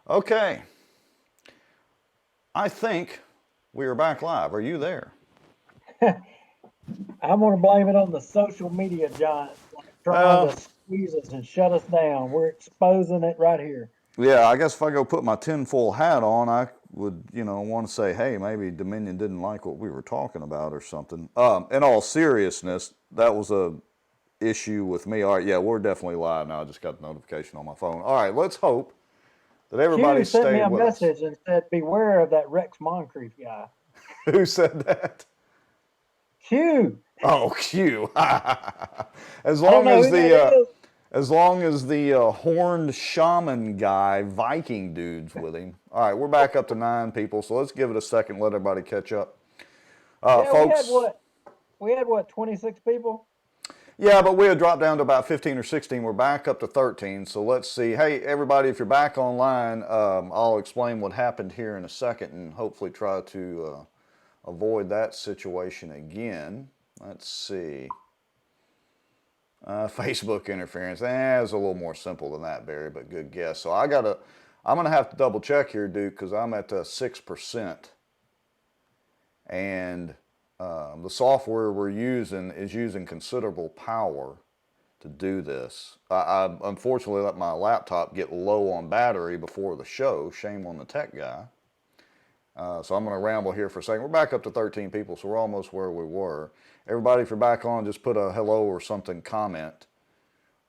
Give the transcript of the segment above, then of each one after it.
Okay, I think we are back live. Are you there? I'm going to blame it on the social media giants trying Uh, to squeeze us and shut us down. We're exposing it right here. yeah, I guess if I go put my tinfoil hat on, I would, want to say, hey, maybe Dominion didn't like what we were talking about or something. In all seriousness, that was a issue with me. All right, yeah, we're definitely live now. I just got the notification on my phone. All right, let's hope that Q everybody sent me stayed a with us. message and said, beware of that Rex Moncrief guy. Who said that? Q, Oh, Q. as I don't long know as who that the is. as long as the horned shaman guy, Viking dude's with him. All right, we're back up to 9 people, so let's give it a second, let everybody catch up. Yeah, we had Folks, what? We had what, 26 people? yeah, but we had dropped down to about 15 or 16. We're back up to 13, so let's see. Hey, everybody, if you're back online, I'll explain what happened here in a second and hopefully try to avoid that situation again. Let's see. Facebook interference. It's a little more simple than that, Barry, but good guess. So I'm gonna have to double check here, Duke, because I'm at 6%, and the software we're using is using considerable power to do this. I unfortunately let my laptop get low on battery before the show. Shame on the tech guy. So I'm going to ramble here for a second. We're back up to 13 people, so we're almost where we were. Everybody, if you're back on, just put a hello or something comment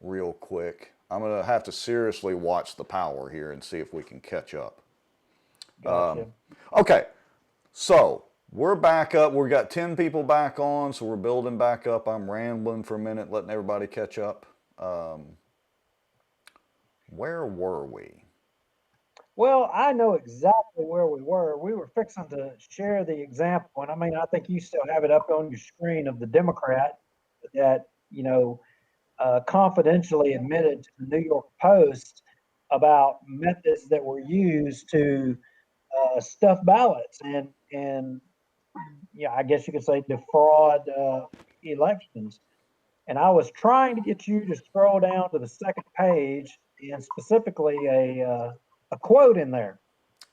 real quick. I'm going to have to seriously watch the power here and see if we can catch up. Gotcha. Okay, so we're back up. We've got 10 people back on, so we're building back up. I'm rambling for a minute, letting everybody catch up. Where were we? Well, I know exactly where we were. We were fixing to share the example, and I mean, I think you still have it up on your screen of the Democrat that, confidentially admitted to the New York Post about methods that were used to stuff ballots and yeah, I guess you could say defraud elections. And I was trying to get you to scroll down to the second page and specifically a quote in there.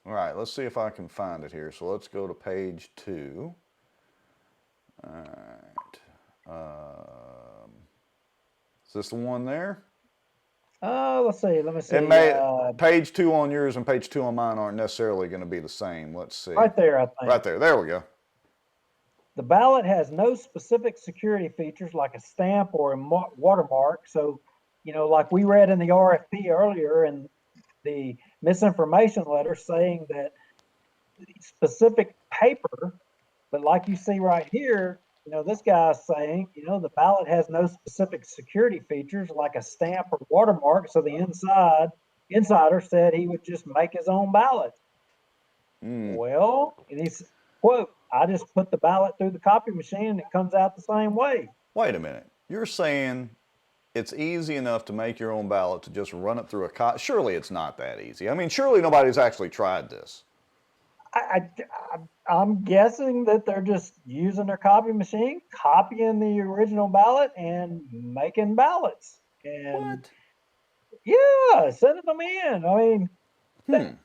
All right, let's see if I can find it here. So let's go to page 2. All right. Is this the one there? Let's see. Let me see. It may page 2 on yours and page 2 on mine aren't necessarily going to be the same. Let's see. Right there, I think. Right there. There we go. The ballot has no specific security features like a stamp or a watermark. So, like we read in the RFP earlier and the misinformation letter saying that specific paper, but like you see right here, this guy's saying, the ballot has no specific security features like a stamp or watermark. So the insider said he would just make his own ballot. Well, and he's quote, I just put the ballot through the copy machine and it comes out the same way. Wait a minute. You're saying it's easy enough to make your own ballot to just run it through a surely it's not that easy. I mean, surely nobody's actually tried this. I'm guessing that they're just using their copy machine, copying the original ballot and making ballots. And What? yeah, sending them in. I mean,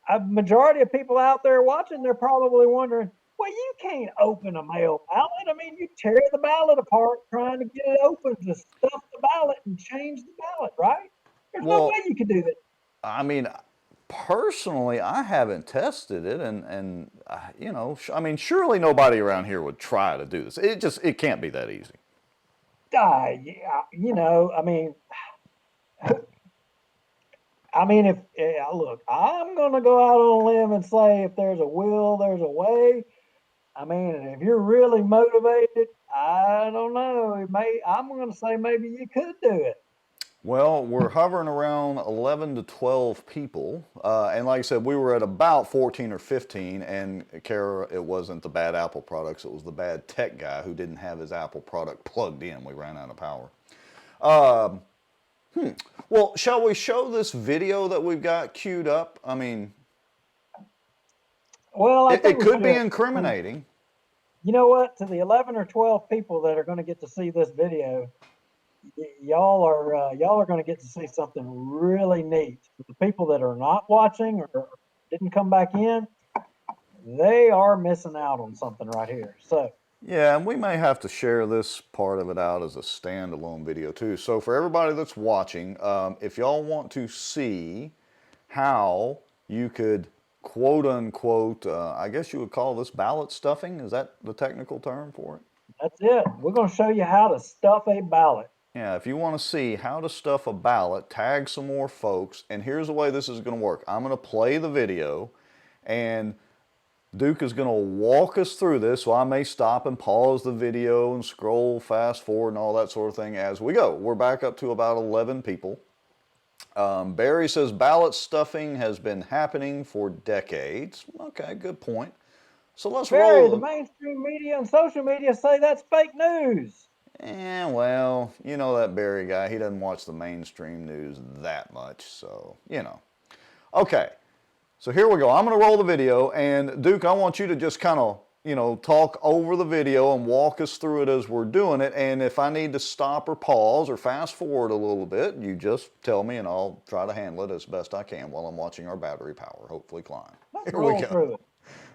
a majority of people out there watching, they're probably wondering, well, you can't open a mail ballot. I mean, you tear the ballot apart trying to get it open to stuff the ballot and change the ballot, right? There's no way Well, you could do that. I mean, personally, I haven't tested it, and I mean, surely nobody around here would try to do this. It can't be that easy. Yeah, I mean, if look, I'm going to go out on a limb and say if there's a will, there's a way. I mean, if you're really motivated, I don't know. I'm going to say maybe you could do it. Well, we're hovering around 11 to 12 people. And like I said, we were at about 14 or 15. And Kara, it wasn't the bad Apple products. It was the bad tech guy who didn't have his Apple product plugged in. We ran out of power. Well, shall we show this video that we've got queued up? I mean, well, it could be incriminating. You know what? To the 11 or 12 people that are going to get to see this video, y'all are going to get to see something really neat. The people that are not watching or didn't come back in, they are missing out on something right here. So Yeah, and we may have to share this part of it out as a standalone video too. So for everybody that's watching, if y'all want to see how you could quote unquote, I guess you would call this ballot stuffing. Is that the technical term for it? that's it. We're going to show you how to stuff a ballot. Yeah, if you want to see how to stuff a ballot, tag some more folks. And here's the way this is going to work. I'm going to play the video and Duke is going to walk us through this, so I may stop and pause the video and scroll fast forward and all that sort of thing as we go. We're back up to about 11 people. Barry says ballot stuffing has been happening for decades. Okay, good point. So let's Barry, roll. the mainstream media and social media say that's fake news. Well, you know that Barry guy, he doesn't watch the mainstream news that much, so, you know. Okay, so here we go. I'm going to roll the video, and Duke, I want you to just kind of, you know, talk over the video and walk us through it as we're doing it, and if I need to stop or pause or fast forward a little bit, you just tell me and I'll try to handle it as best I can while I'm watching our battery power hopefully climb. Let's Here we roll go. through it.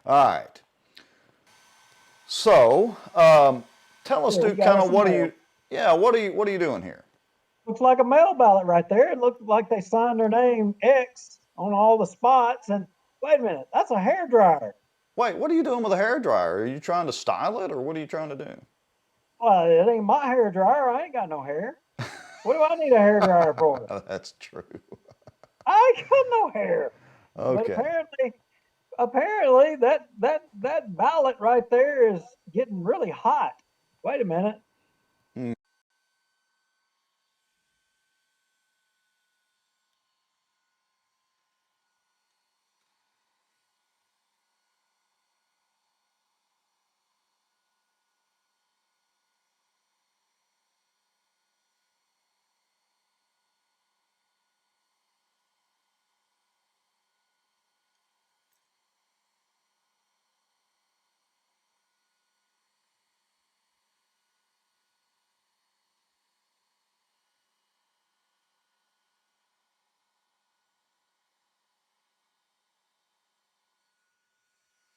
All right. So, tell us, Yeah, Duke, you got kind us of a what are mail. you, yeah, what are you doing here? Looks like a mail ballot right there. It looked like they signed their name X on all the spots. And wait a minute, that's a hair dryer. Wait, what are you doing with a hair dryer? Are you trying to style it, or what are you trying to do? Well, it ain't my hair dryer. I ain't got no hair. What do I need a hair dryer for? That's true. I ain't got no hair. But Okay. apparently that ballot right there is getting really hot. Wait a minute. Hmm.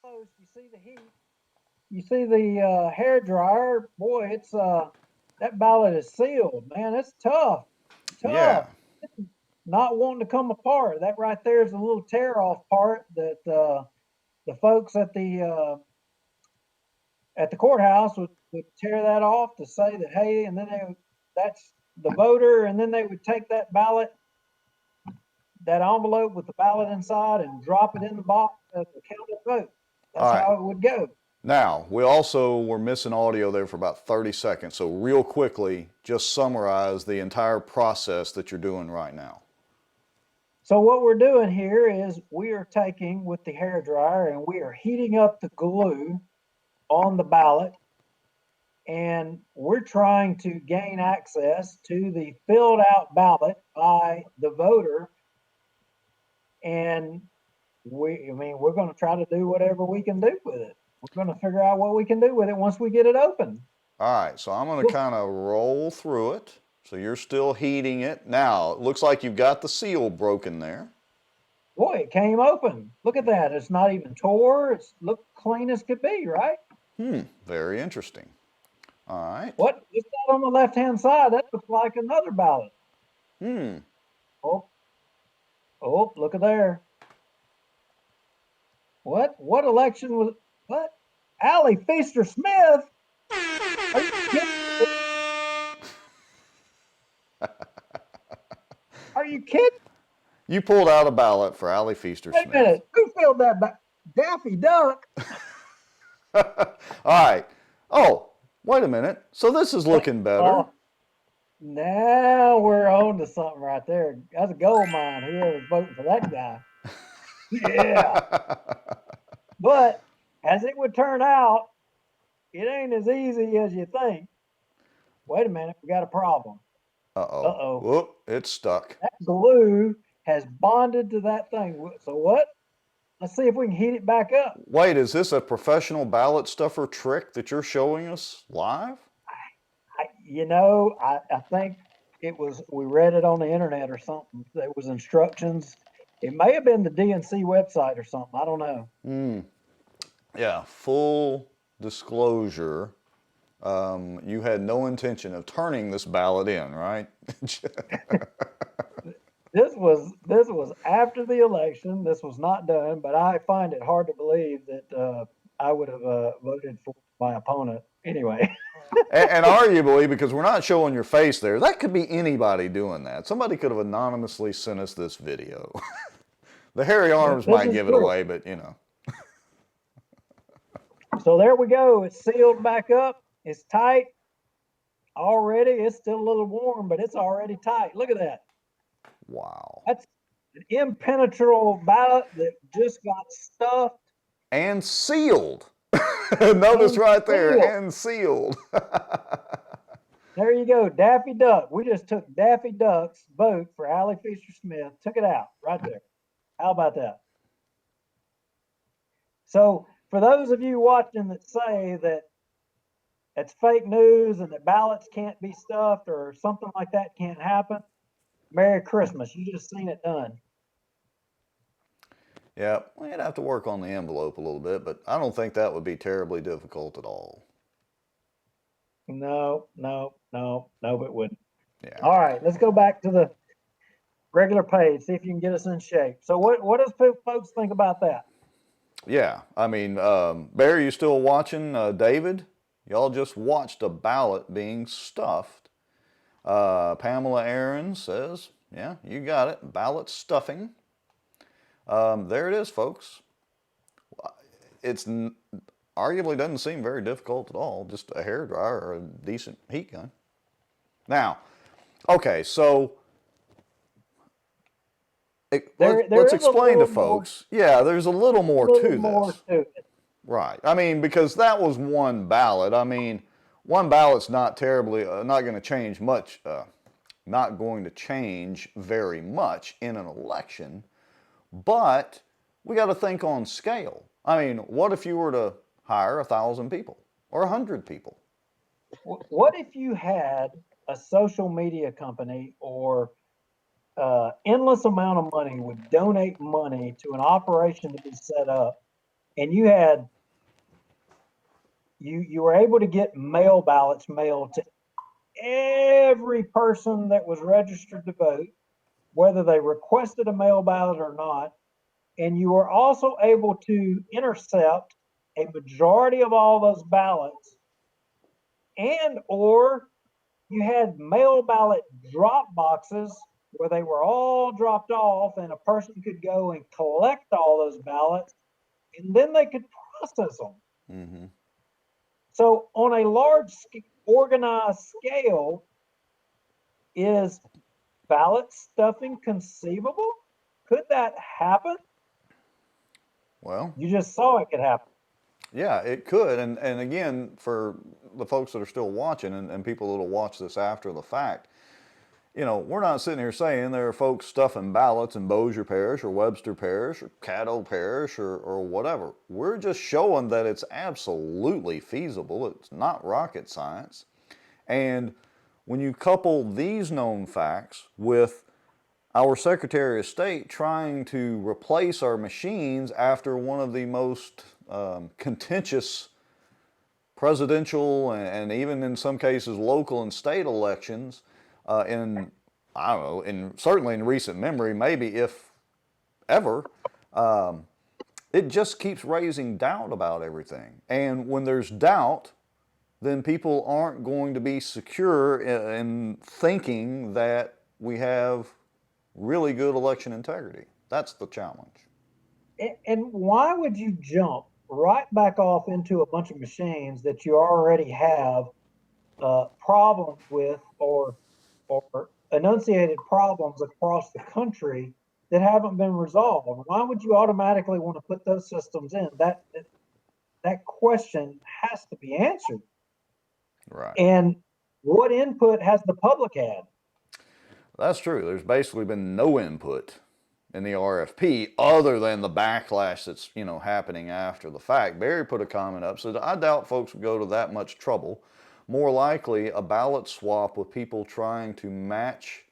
You see the heat. You see the hair dryer. Boy, it's that ballot is sealed, man. It's tough. Yeah. Tough. Not wanting to come apart. That right there is a little tear off part that the folks at the courthouse would tear that off to say that hey, and then that's the voter, and then they would take that ballot, that envelope with the ballot inside, and drop it in the box as a counted vote. That's All right. how it would go. Now, we also were missing audio there for about 30 seconds. So real quickly, just summarize the entire process that you're doing right now. So what we're doing here is we are taking with the hair dryer and we are heating up the glue on the ballot, and we're trying to gain access to the filled out ballot by the voter. And we're going to try to do whatever we can do with it. We're going to figure out what we can do with it once we get it open. All right, so I'm going to kind of roll through it. So you're still heating it. Now, it looks like you've got the seal broken there. Boy, it came open. Look at that. It's not even tore. It's looked clean as could be, right? Very interesting. All right. What's that on the left-hand side? That looks like another ballot. Oh, look at there. What election was, what? Allie Feaster Smith? Are you kidding? Are you kidding? You pulled out a ballot for Allie Feaster Wait a Smith. minute. Who filled that back? Daffy Duck. All right. Oh, wait a minute. So this is looking better. Now we're on to something right there. That's a gold mine, whoever's voting for that guy. Yeah. But as it would turn out, it ain't as easy as you think. Wait a minute, we got a problem. Uh-oh. Whoop, it's stuck. That glue has bonded to that thing. So what? Let's see if we can heat it back up. Wait, is this a professional ballot stuffer trick that you're showing us live? I think we read it on the internet or something. There was instructions. It may have been the DNC website or something. I don't know. Yeah, full disclosure. You had no intention of turning this ballot in, right? This was after the election. This was not done, but I find it hard to believe that I would have voted for my opponent anyway. And arguably, because we're not showing your face there, that could be anybody doing that. Somebody could have anonymously sent us this video. The hairy arms This might is give it true. away, but you know. So there we go. It's sealed back up. It's tight already. It's still a little warm, but it's already tight. Look at that. Wow. That's an impenetrable ballot that just got stuffed And sealed. Notice and right there, sealed. and sealed. There you go, Daffy Duck. We just took Daffy Duck's vote for Allie Fisher Smith, took it out right there. How about that? So, for those of you watching that say that it's fake news and that ballots can't be stuffed or something like that can't happen, Merry Christmas. You just seen it done. Yeah, we'd have to work on the envelope a little bit, but I don't think that would be terribly difficult at all. No, it wouldn't. Yeah. All right, let's go back to the regular page, see if you can get us in shape. So what does folks think about that? Yeah, I mean, Barry, you still watching? David, y'all just watched a ballot being stuffed. Pamela Aaron says, yeah, you got it, ballot stuffing. There it is, folks. It's arguably doesn't seem very difficult at all, just a hairdryer or a decent heat gun. Now, okay, so let's explain to folks. Yeah, there's a little more to this. Right. I mean, because that was one ballot. I mean, one ballot's not terribly, not going to change much, not going to change very much in an election. But we got to think on scale. I mean, what if you were to hire 1,000 people or 100 people? What if you had a social media company or endless amount of money would donate money to an operation to be set up, and you were able to get mail ballots mailed to every person that was registered to vote, whether they requested a mail ballot or not, and you were also able to intercept a majority of all those ballots, and or you had mail ballot drop boxes where they were all dropped off and a person could go and collect all those ballots and then they could process them. Mm-hmm. So on a large organized scale, is ballot stuffing conceivable? Could that happen? Well, you just saw it could happen. Yeah, it could. And again, for the folks that are still watching and people that'll watch this after the fact, you know, we're not sitting here saying there are folks stuffing ballots in Bossier Parish or Webster Parish or Caddo Parish or whatever. We're just showing that it's absolutely feasible. It's not rocket science. And when you couple these known facts with our Secretary of State trying to replace our machines after one of the most contentious presidential and even in some cases local and state elections in, I don't know, certainly in recent memory, maybe if ever, it just keeps raising doubt about everything. And when there's doubt, then people aren't going to be secure in thinking that we have really good election integrity. That's the challenge. And why would you jump right back off into a bunch of machines that you already have problems with or enunciated problems across the country that haven't been resolved? Why would you automatically want to put those systems in? That question has to be answered. Right. And what input has the public had? That's true. There's basically been no input in the RFP other than the backlash that's, you know, happening after the fact. Barry put a comment up, said, I doubt folks would go to that much trouble more likely a ballot swap with people trying to match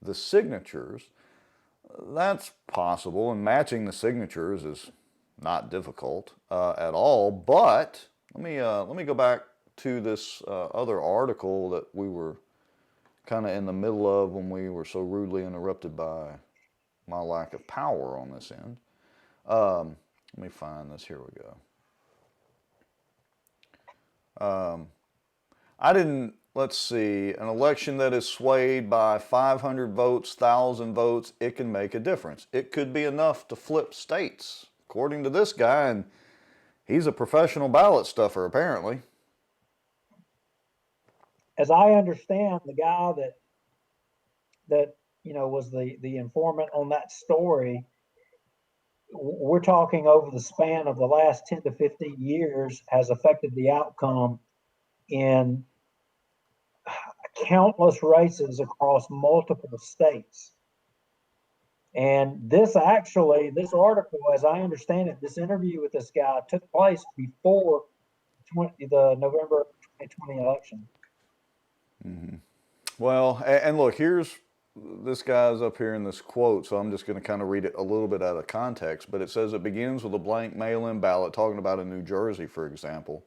the signatures. That's possible, and matching the signatures is not difficult at all. But let me go back to this other article that we were kind of in the middle of when we were so rudely interrupted by my lack of power on this end. Let me find this. Here we go. I didn't, let's see, an election that is swayed by 500 votes, 1,000 votes, it can make a difference. It could be enough to flip states, according to this guy, and he's a professional ballot stuffer, apparently. As I understand, the guy that was the informant on that story, we're talking over the span of the last 10 to 15 years has affected the outcome in countless races across multiple states. And this article, as I understand it, this interview with this guy took place before the November 2020 election. Mm-hmm. Well, and look, here's this guy's up here in this quote, so I'm just going to kind of read it a little bit out of context. But it says it begins with a blank mail-in ballot, talking about in New Jersey, for example,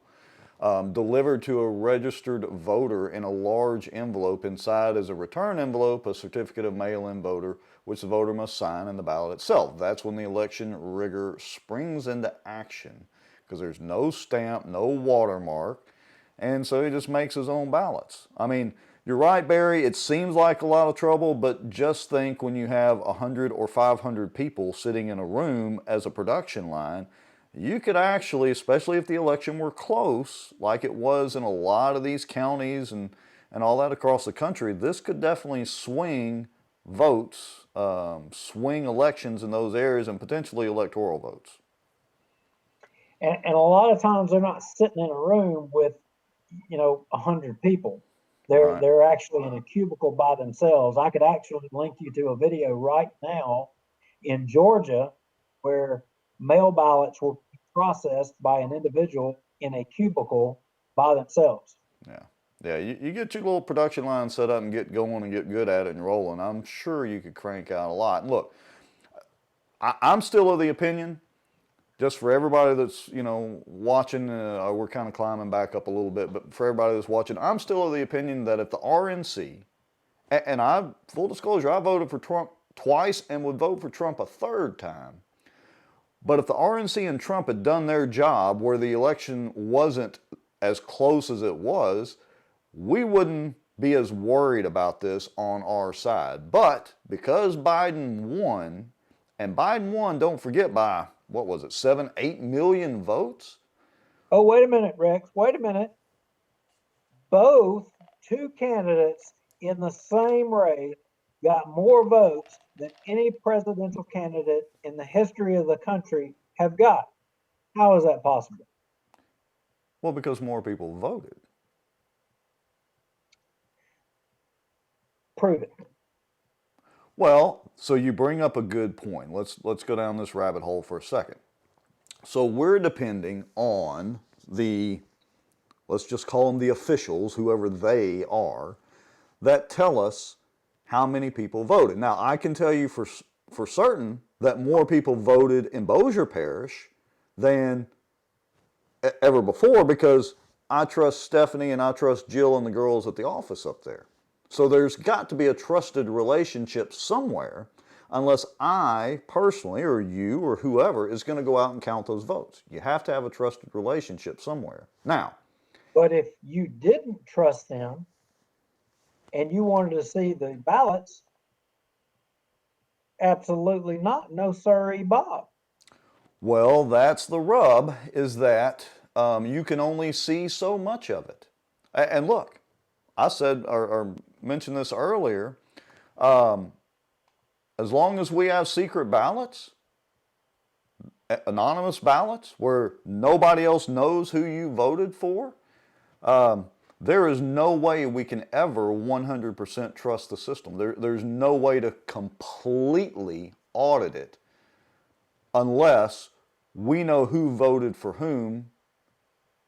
delivered to a registered voter in a large envelope. Inside is a return envelope, a certificate of mail-in voter, which the voter must sign, and the ballot itself. That's when the election rigor springs into action, because there's no stamp, no watermark, and so he just makes his own ballots. I mean, you're right, Barry, it seems like a lot of trouble, but just think when you have 100 or 500 people sitting in a room as a production line, you could actually, especially if the election were close, like it was in a lot of these counties and all that across the country, this could definitely swing votes, swing elections in those areas, and potentially electoral votes. And a lot of times they're not sitting in a room with 100 people. They're actually in a cubicle by themselves. I could actually link you to a video right now in Georgia where mail ballots were processed by an individual in a cubicle by themselves. Yeah, you get your little production line set up and get going and get good at it and rolling. I'm sure you could crank out a lot. And look, I'm still of the opinion, just for everybody that's, watching, we're kind of climbing back up a little bit, but for everybody that's watching, I'm still of the opinion that if the RNC, and full disclosure, I voted for Trump twice and would vote for Trump a third time. But if the RNC and Trump had done their job where the election wasn't as close as it was, we wouldn't be as worried about this on our side. But because Biden won, and Biden won, don't forget, by, 7, 8 million votes? Oh, wait a minute, Rex. Wait a minute. Both two candidates in the same race got more votes than any presidential candidate in the history of the country have got. How is that possible? Well, because more people voted. Prove it. Well, so you bring up a good point. Let's go down this rabbit hole for a second. So we're depending on let's just call them the officials, whoever they are, that tell us how many people voted. Now, I can tell you for certain that more people voted in Bossier Parish than ever before, because I trust Stephanie and I trust Jill and the girls at the office up there. So there's got to be a trusted relationship somewhere, unless I personally, or you, or whoever, is going to go out and count those votes. You have to have a trusted relationship somewhere. Now, but if you didn't trust them and you wanted to see the ballots, absolutely not. No sirree, Bob. Well, that's the rub, is that you can only see so much of it. And look, I said or mentioned this earlier, as long as we have secret ballots, anonymous ballots, where nobody else knows who you voted for, there is no way we can ever 100% trust the system. There's no way to completely audit it unless we know who voted for whom,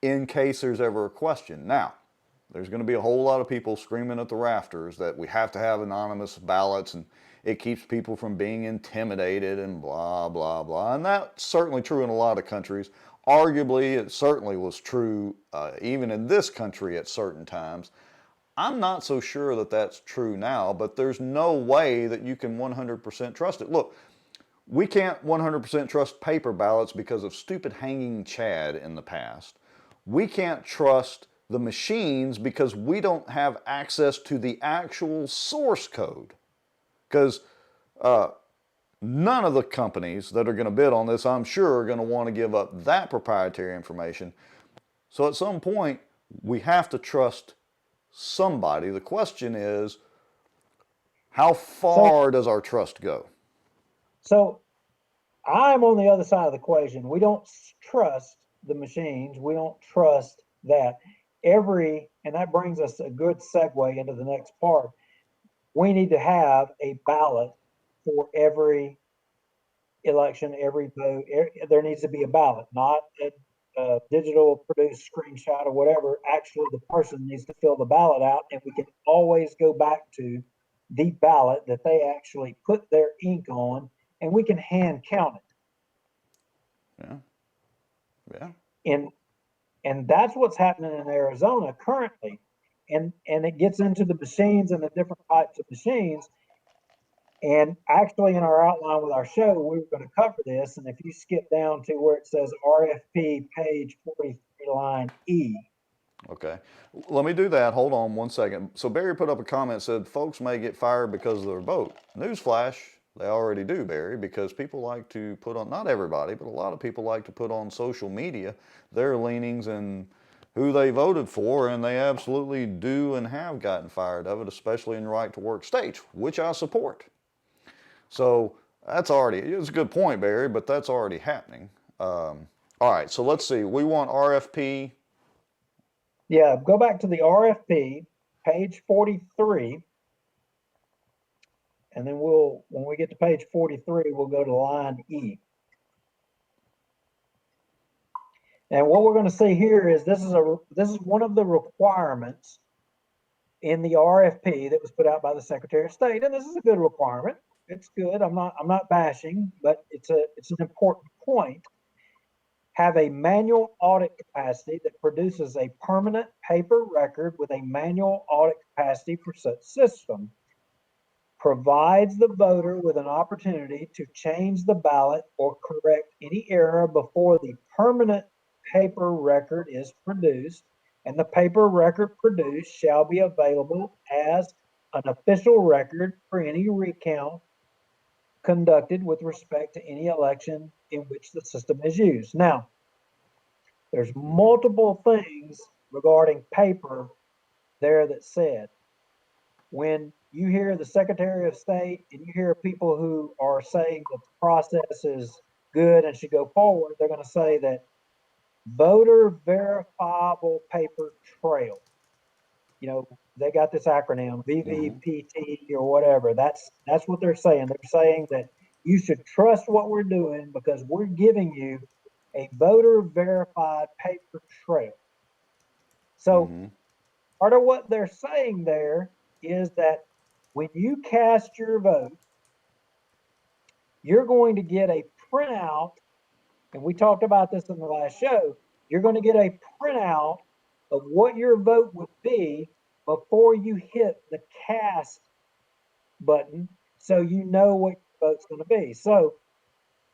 in case there's ever a question. Now, There's going to be a whole lot of people screaming at the rafters that we have to have anonymous ballots and it keeps people from being intimidated and blah, blah, blah. And that's certainly true in a lot of countries. Arguably, it certainly was true even in this country at certain times. I'm not so sure that that's true now, but there's no way that you can 100% trust it. Look, we can't 100% trust paper ballots because of stupid hanging Chad in the past. We can't trust the machines because we don't have access to the actual source code. Because none of the companies that are going to bid on this, I'm sure, are going to want to give up that proprietary information. So at some point, we have to trust somebody. The question is, how far does our trust go? So I'm on the other side of the equation. We don't trust the machines. We don't trust that and that brings us a good segue into the next part. We need to have a ballot for every election, every vote. There needs to be a ballot, not a digital produced screenshot or whatever. Actually, the person needs to fill the ballot out, and we can always go back to the ballot that they actually put their ink on, and we can hand count it. Yeah. And that's what's happening in Arizona currently. And it gets into the machines and the different types of machines. And actually, in our outline with our show, we were going to cover this. And if you skip down to where it says RFP page 43, line E. Okay. Let me do that. Hold on one second. So Barry put up a comment, said folks may get fired because of their vote. Newsflash, they already do, Barry, because people like to put on, not everybody, but a lot of people like to put on social media their leanings and who they voted for, and they absolutely do and have gotten fired of it, especially in right to work states, which I support. So that's already, it's a good point, Barry, but that's already happening. All right, so let's see. We want RFP. Yeah, go back to the RFP, page 43. And then when we get to page 43, we'll go to line E. And what we're going to see here is this is one of the requirements in the RFP that was put out by the Secretary of State, and this is a good requirement. It's good. I'm not bashing, but it's an important point. Have a manual audit capacity that produces a permanent paper record with a manual audit capacity for such system. Provides the voter with an opportunity to change the ballot or correct any error before the permanent paper record is produced, and the paper record produced shall be available as an official record for any recount conducted with respect to any election in which the system is used. Now, there's multiple things regarding paper there that said. When you hear the Secretary of State and you hear people who are saying that the process is good and should go forward, they're going to say that voter verifiable paper trail. You know, they got this acronym VVPT or whatever. That's what they're saying. They're saying that you should trust what we're doing because we're giving you a voter verified paper trail. So part of what they're saying there is that when you cast your vote, you're going to get a printout, and we talked about this in the last show. You're going to get a printout of what your vote would be before you hit the cast button, so you know what your vote's going to be. So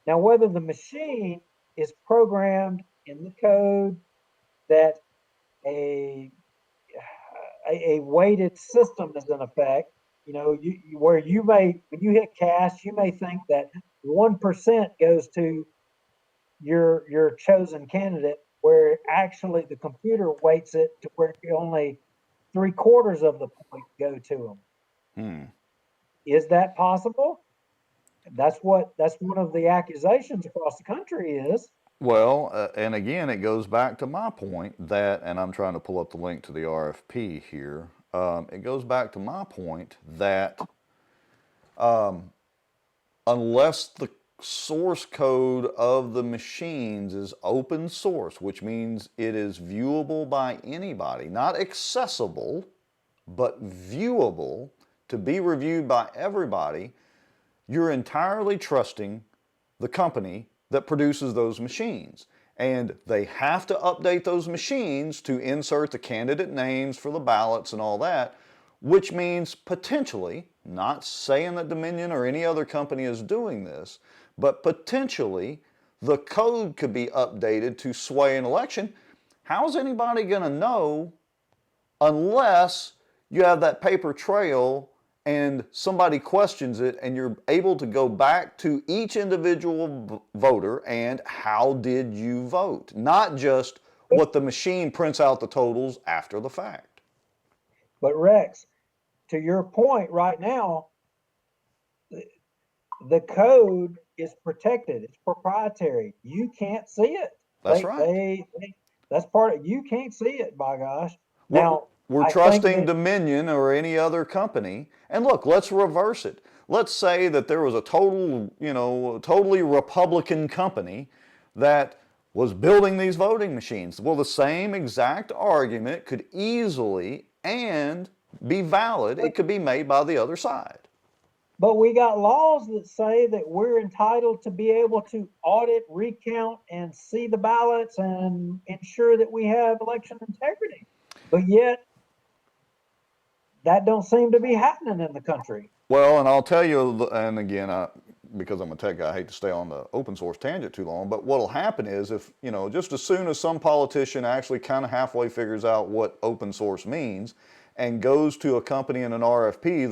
now, whether the machine is programmed in the code that a weighted system is in effect, you know, where you may, when you hit cast, you may think that 1% goes to your chosen candidate, where actually the computer weights it to where only 3/4 of the point go to them. Is that possible? That's one of the accusations across the country is. Well, and again, it goes back to my point that, and I'm trying to pull up the link to the RFP here. It goes back to my point that unless the source code of the machines is open source, which means it is viewable by anybody, not accessible, but viewable to be reviewed by everybody, you're entirely trusting the company that produces those machines. And they have to update those machines to insert the candidate names for the ballots and all that, which means potentially, not saying that Dominion or any other company is doing this, but potentially the code could be updated to sway an election. How's anybody going to know unless you have that paper trail and somebody questions it and you're able to go back to each individual voter and how did you vote? Not just what the machine prints out the totals after the fact. But Rex, to your point right now, the code is protected. It's proprietary. You can't see it. That's right. That's part of, you can't see it, by gosh. We're, Now, we're I think trusting that, Dominion or any other company. And look, let's reverse it. Let's say that there was a totally Republican company that was building these voting machines. Well, the same exact argument could easily and be valid. It could be made by the other side. but we got laws that say that we're entitled to be able to audit, recount, and see the ballots and ensure that we have election integrity. But yet, that don't seem to be happening in the country. Well, and I'll tell you, and again, because I'm a tech guy, I hate to stay on the open source tangent too long, but what'll happen is if, just as soon as some politician actually kind of halfway figures out what open source means and goes to a company in an RFP,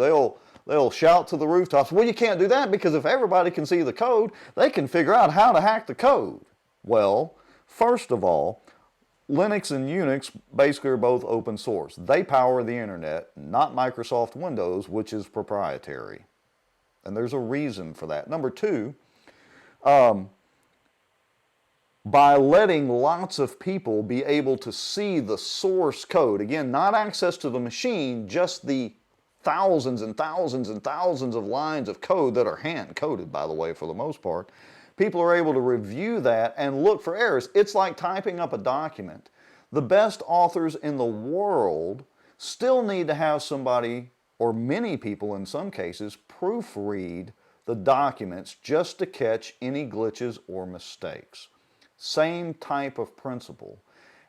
they'll shout to the rooftops, well, you can't do that because if everybody can see the code, they can figure out how to hack the code. Well, first of all, Linux and Unix basically are both open source. They power the internet, not Microsoft Windows, which is proprietary. And there's a reason for that. Number two, by letting lots of people be able to see the source code, again, not access to the machine, just the thousands and thousands and thousands of lines of code that are hand coded, by the way, for the most part, people are able to review that and look for errors. It's like typing up a document. The best authors in the world still need to have somebody, or many people in some cases, proofread the documents just to catch any glitches or mistakes. Same type of principle.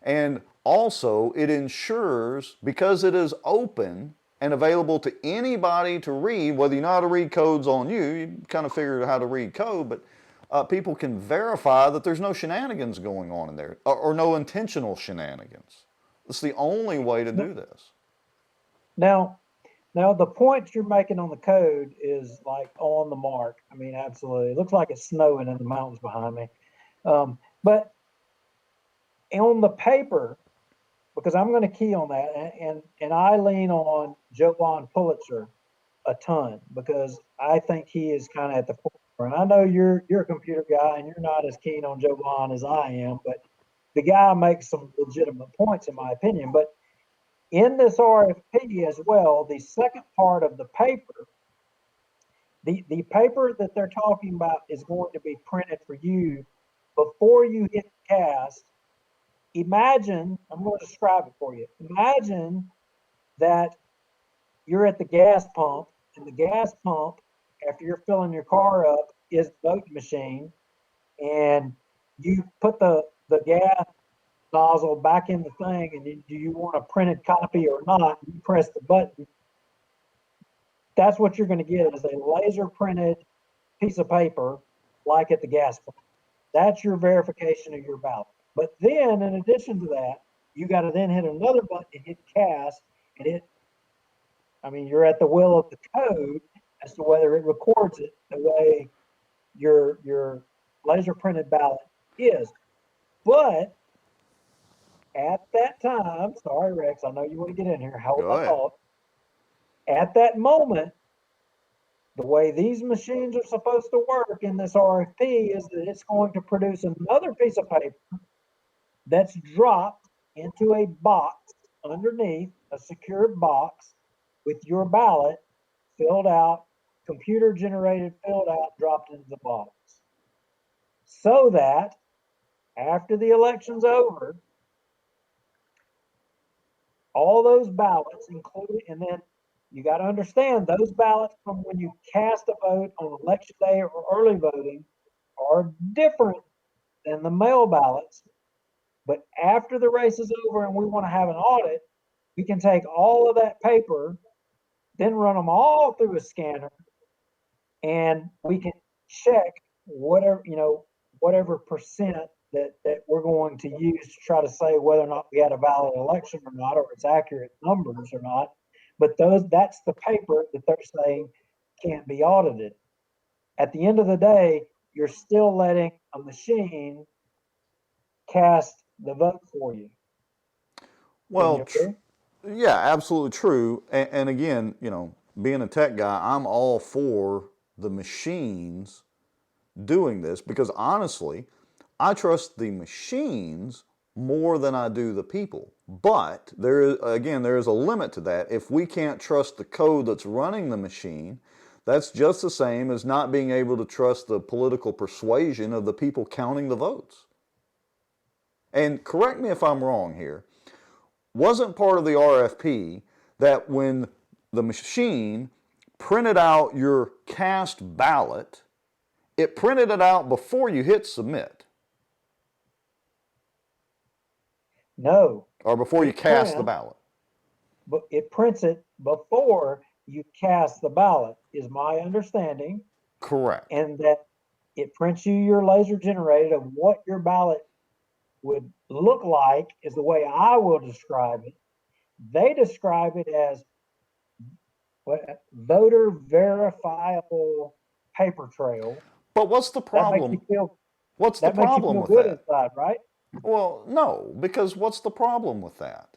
And also, it ensures, because it is open and available to anybody to read, whether you know how to read codes on you kind of figure out how to read code, but people can verify that there's no shenanigans going on in there, or no intentional shenanigans. It's the only way to do this. Now, the points you're making on the code is like on the mark. I mean, absolutely. It looks like it's snowing in the mountains behind me. But on the paper, because I'm going to key on that, and I lean on Jovan Pulitzer a ton because I think he is kind of at the forefront. I know you're a computer guy and you're not as keen on Jovan as I am, but the guy makes some legitimate points in my opinion. But in this RFP as well, the second part of the paper, the paper that they're talking about is going to be printed for you before you hit cast. Imagine, I'm going to describe it for you. Imagine that you're at the gas pump, and the gas pump, after you're filling your car up, is the voting machine, and you put the gas nozzle back in the thing, and do you want a printed copy or not? You press the button. That's what you're going to get is a laser printed piece of paper, like at the gas pump. That's your verification of your ballot. But then, in addition to that, you got to then hit another button and hit cast, and you're at the will of the code as to whether it records it the way your laser printed ballot is. But at that time, sorry, Rex, I know you want to get in here. Hold my thought. At that moment, the way these machines are supposed to work in this RFP is that it's going to produce another piece of paper that's dropped into a box underneath, a secured box with your ballot filled out, computer generated, filled out, dropped into the box. so that after the election's over, all those ballots included, and then you got to understand those ballots from when you cast a vote on election day or early voting are different than the mail ballots. But after the race is over and we want to have an audit, we can take all of that paper, then run them all through a scanner, and we can check whatever, whatever percent that we're going to use to try to say whether or not we had a valid election or not, or it's accurate numbers or not. But that's the paper that they're saying can't be audited. At the end of the day, you're still letting a machine cast the vote for you. Wouldn't you Well, agree? yeah, absolutely true. And again, being a tech guy, I'm all for the machines doing this because honestly, I trust the machines more than I do the people. But there is a limit to that. If we can't trust the code that's running the machine, that's just the same as not being able to trust the political persuasion of the people counting the votes. And correct me if I'm wrong here, wasn't part of the RFP that when the machine printed out your cast ballot, it printed it out before you hit submit No, or before you it cast the prints, ballot? but it prints it before you cast the ballot, is my understanding, Correct. and that it prints you your laser generated of what your ballot would look like, is the way I will describe it. They describe it as what, voter verifiable paper trail. But what's the That makes you problem? feel What's the that makes you problem feel with good that? inside, right? Well, no, because what's the problem with that?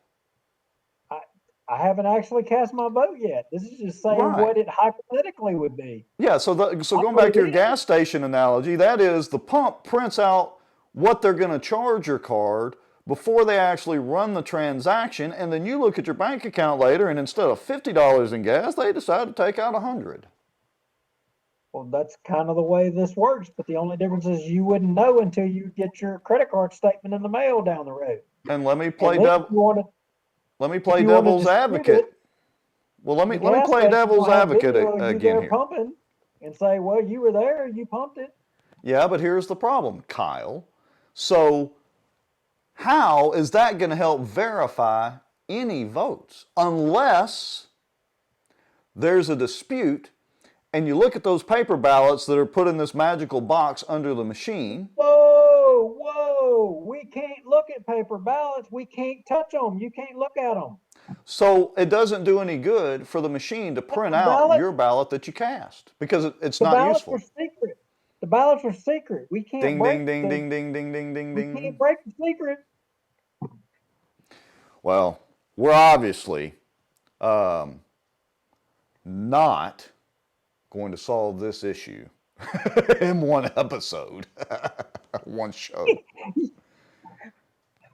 I I haven't actually cast my vote yet. This is just saying Right. what it hypothetically would be. Yeah, so I going put back it to your in. gas station analogy, that is the pump prints out what they're going to charge your card before they actually run the transaction, and then you look at your bank account later, and instead of $50 in gas, they decide to take out 100. Well, that's kind of the way this works, but the only difference is you wouldn't know until you get your credit card statement in the mail down the road. And let me And play then let me if play you want to devil's dispute it, advocate. Well, the let me gas play station devil's will have advocate video of you again there here. pumping and say, well, you were there, you pumped it. Yeah, but here's the problem, Kyle. So how is that going to help verify any votes unless there's a dispute and you look at those paper ballots that are put in this magical box under the machine? Whoa, whoa, we can't look at paper ballots. We can't touch them. You can't look at them. So it doesn't do any good for the machine to print The out ballots, your ballot that you cast because it's the not ballots are useful. secret. The ballots are secret. We can't Ding, break ding, ding, the ding, ding, ding, ding, ding, we can't ding. break the secret. Well, we're obviously not going to solve this issue in one episode, one show.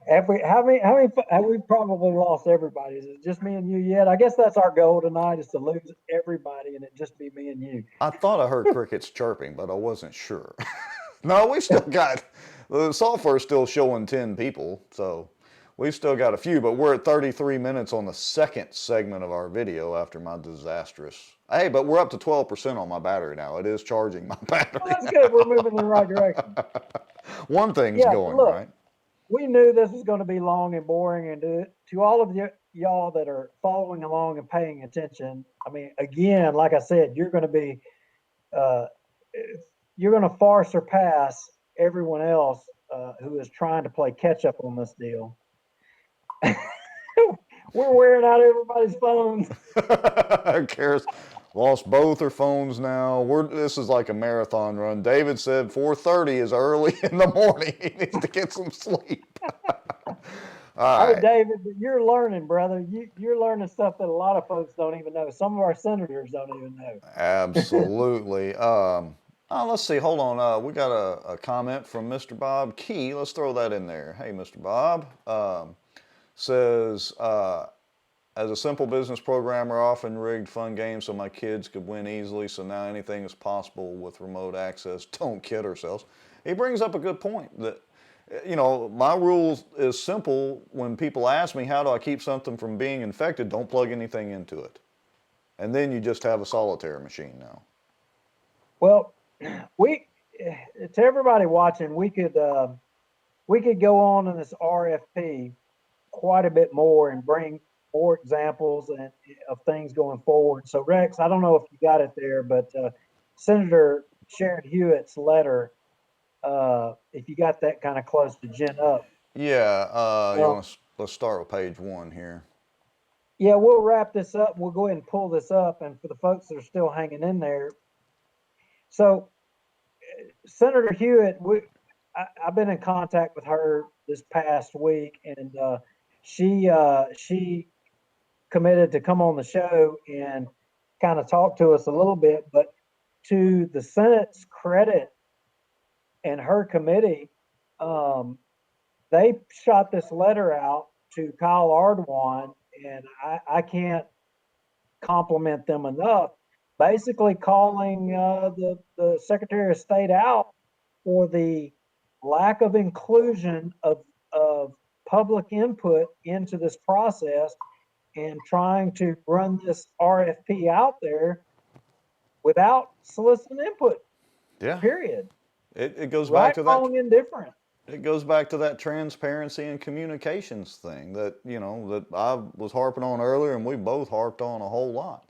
Have we probably lost everybody? Is it just me and you yet? I guess that's our goal tonight, is to lose everybody and it just be me and you. I thought I heard crickets chirping, but I wasn't sure. No, we still got the software still showing 10 people, so we've still got a few, but we're at 33 minutes on the second segment of our video after my disastrous. Hey, but we're up to 12% on my battery now. It is charging my battery. Well, that's good. We're moving in the right direction. One thing's Yeah, going look, right. we knew this was going to be long and boring, and to all of y'all that are following along and paying attention, I mean, again, like I said, uh, you're going to far surpass everyone else who is trying to play catch up on this deal. We're wearing out everybody's phones. Who cares? Lost both her phones now. This is like a marathon run. David said 4:30 is early in the morning. He needs to get some sleep. All Hey, right. David, you're learning, brother. You're learning stuff that a lot of folks don't even know. Some of our senators don't even know. Absolutely. Let's see. Hold on. We got a comment from Mr. Bob Key. Let's throw that in there. Hey, Mr. Bob. Says, as a simple business programmer, I often rigged fun games so my kids could win easily. So now anything is possible with remote access. Don't kid ourselves. he brings up a good point that, my rule is simple. When people ask me, how do I keep something from being infected? Don't plug anything into it. And then you just have a solitaire machine now. Well, we, to everybody watching, we could go on in this RFP quite a bit more and bring more examples of things going forward. So Rex, I don't know if you got it there, but Senator Sharon Hewitt's letter, if you got that kind of close to Jen up. Yeah, Um, let's start with page 1 here. yeah, we'll wrap this up. We'll go ahead and pull this up. And for the folks that are still hanging in there, so Senator Hewitt, I've been in contact with her this past week, and she committed to come on the show and kind of talk to us a little bit. But to the Senate's credit and her committee, they shot this letter out to Kyle Ardoin, and I can't compliment them enough. Basically, calling the Secretary of State out for the lack of inclusion of public input into this process and trying to run this RFP out there without soliciting input, Yeah, period. it goes back Right, to that. wrong, indifferent. It goes back to that transparency and communications thing that that I was harping on earlier, and we both harped on a whole lot.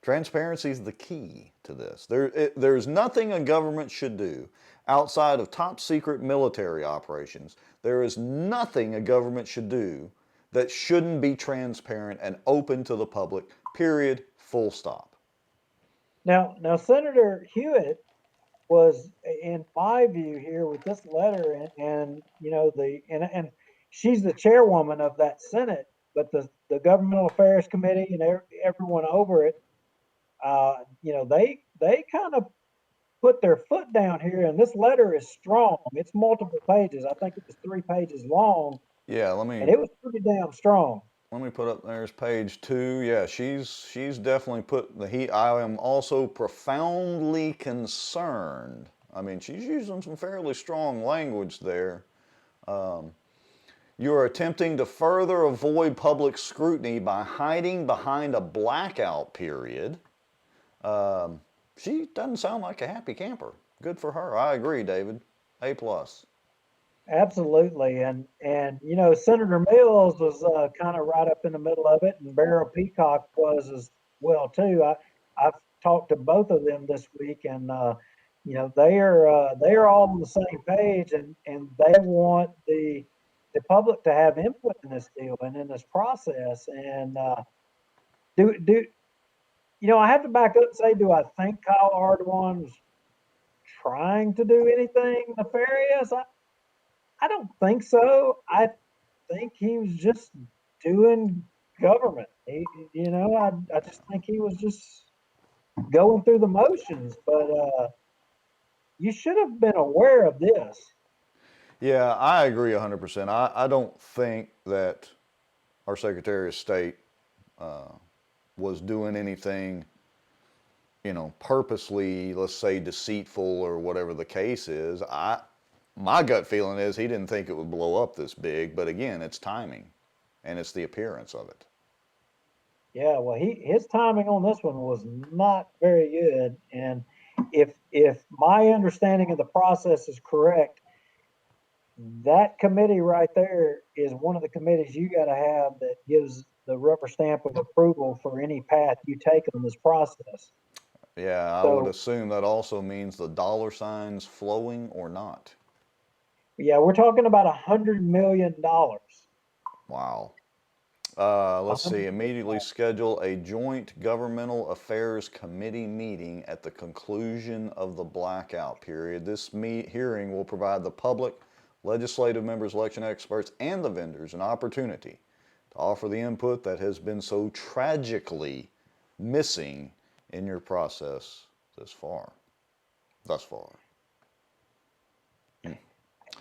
Transparency is the key to this. There's nothing a government should do outside of top secret military operations. There is nothing a government should do that shouldn't be transparent and open to the public, period, full stop. Now, Senator Hewitt was, in my view, here with this letter, and and she's the chairwoman of that Senate, but the Governmental Affairs Committee and everyone over it, they kind of put their foot down here, and this letter is strong. It's multiple pages. I think it was 3 pages long, Yeah, and it was pretty damn strong. let me put up there's page 2. Yeah, she's definitely put the heat. I am also profoundly concerned. I mean, she's using some fairly strong language there. You are attempting to further avoid public scrutiny by hiding behind a blackout period. She doesn't sound like a happy camper. Good for her. I agree, David. A plus. Absolutely, and Senator Mills was kind of right up in the middle of it, and Barrow Peacock was as well too. I've talked to both of them this week, and they are all on the same page, and they want the public to have input in this deal and in this process. And do I have to back up and say, do I think Kyle Ardoin was trying to do anything nefarious? I don't think so. I think he was just doing government. I just think he was just going through the motions. But you should have been aware of this. Yeah, I agree 100%. I don't think that our Secretary of State was doing anything, purposely, let's say, deceitful or whatever the case is. My gut feeling is he didn't think it would blow up this big, but again, it's timing, and it's the appearance of it. Yeah, well, his timing on this one was not very good, and if my understanding of the process is correct, that committee right there is one of the committees you got to have that gives the rubber stamp of approval for any path you take on this process. Yeah, I would assume that also means the dollar signs flowing or not. Yeah, we're talking about $100 million. Wow. Let's see. Immediately schedule a joint governmental affairs committee meeting at the conclusion of the blackout period. This hearing will provide the public, legislative members, election experts, and the vendors an opportunity to offer the input that has been so tragically missing in your process thus far.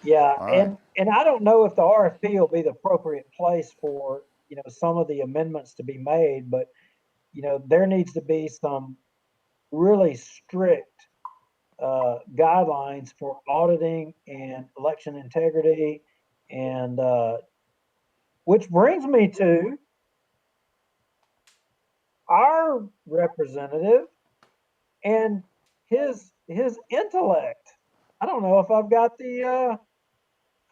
Yeah, All and I don't know if the RFP will be the appropriate place for some of the amendments to be made, but there needs to be some really strict guidelines for auditing and election integrity, and which brings me to our representative and his intellect. I don't know if I've got the. I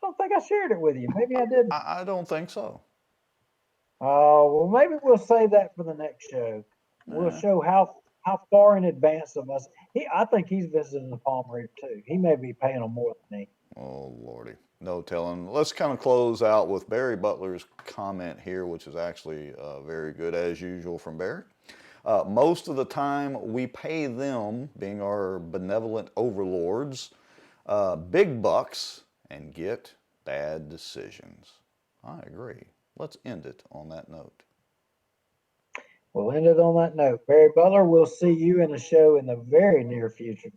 don't think I shared it with you. Maybe I didn't. I don't think so. Well, maybe we'll save that for the next show. We'll Yeah. show how far in advance of us. I think he's visiting the Palm Reef too. He may be paying them more than me. Oh, Lordy. No telling. Let's kind of close out with Barry Butler's comment here, which is actually very good as usual from Barry. Most of the time, we pay them, being our benevolent overlords, big bucks and get bad decisions. I agree. Let's end it on that note. We'll end it on that note. Barry Butler, we'll see you in a show in the very near future.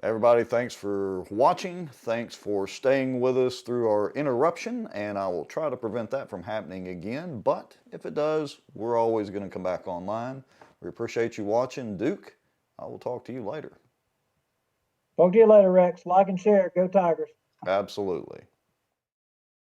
Everybody, thanks for watching. Thanks for staying with us through our interruption, and I will try to prevent that from happening again. But if it does, we're always going to come back online. We appreciate you watching. Duke, I will talk to you later. Talk to you later, Rex. Like and share. Go Tigers. Absolutely.